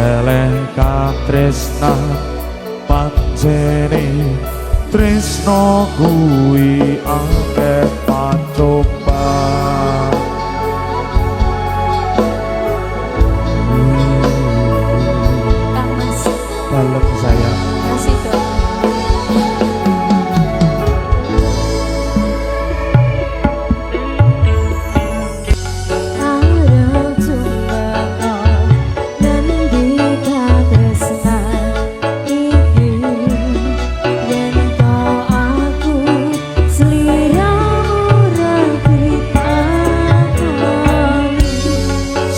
eleh katresna pancene tresno kuwi akeh pacoba Kang Mas dalam saya kasih dong.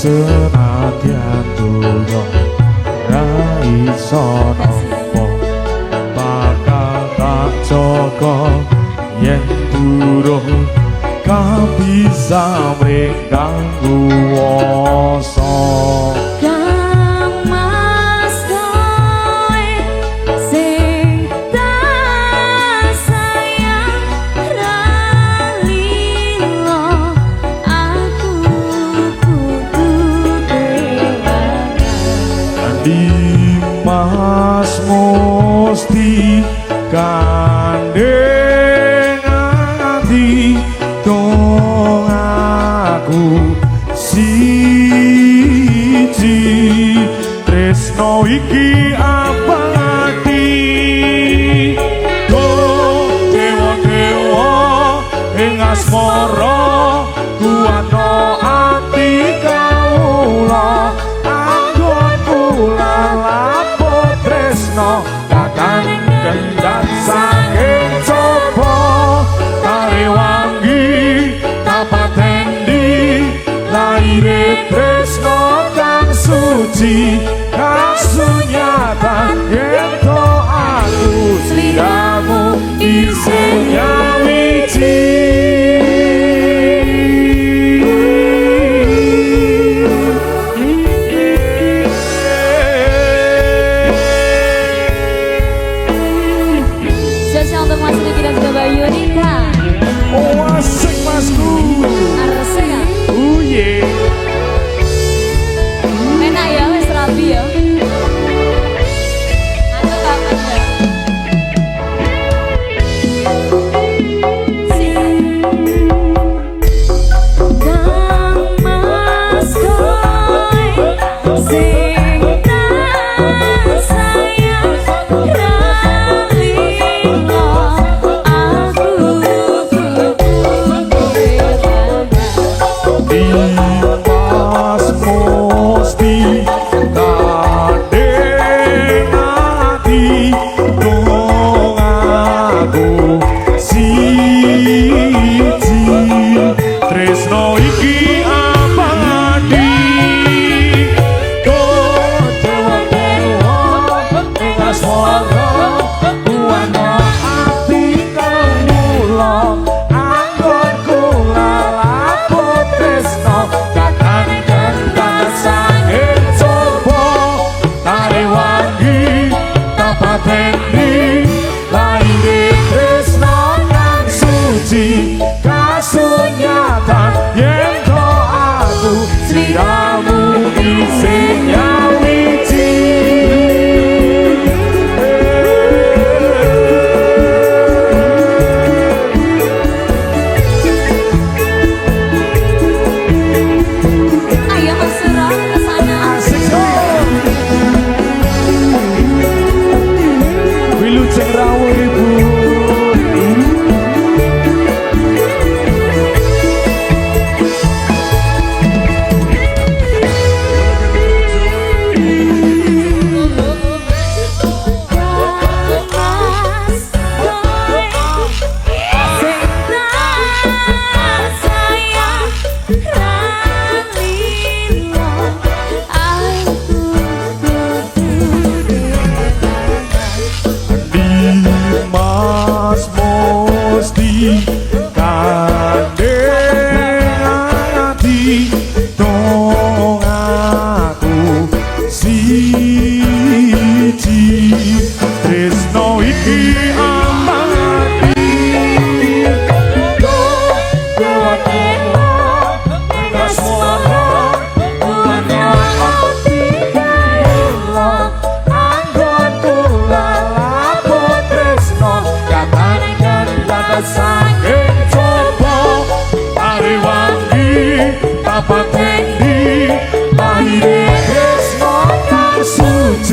senadyan donya ra iso nampa bakal tak jaga yen durung kabisa mrek kanggo wasa Kang Mas kowe sing tak sayang ra lilo aku kudu dewasa Dimas musti kandheng ati dong aku siji tresno iki abadi do dewa-dewa ing asmara kuwano ati kawula takkan kendat saking coba kare wangi tapatendi laire tresno kang suci kasunyatan yen to aku sliramu isih nyawiji untuk Mas Riki dan juga Mbak Yunita. Oh asik masku Arsik kan? Oh yeah. Enak ya wes rapi ya.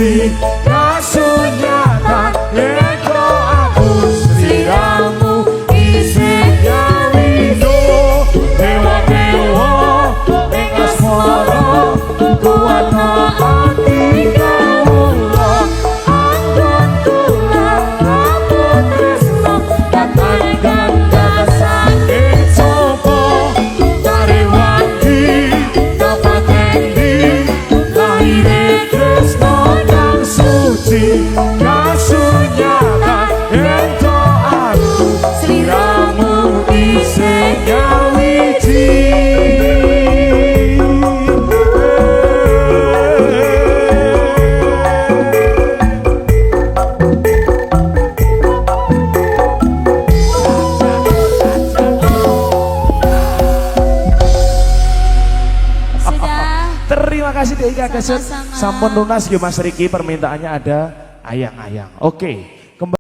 suci kasunyata ento aku sliramu isih nyawino dewa-dewa ing asmara kuwana ati kawula Anggon kula rambut tresno Datang ganda saking sapa Tarewati kapatendi lahire tresno kang suci kasunyata ento aku sliramu isih nyawiji. Sudah. Terima kasih Dika Kesut. Sama-sama. Sampun lunas ya Mas Riki, permintaannya ada ayang-ayang. Oke.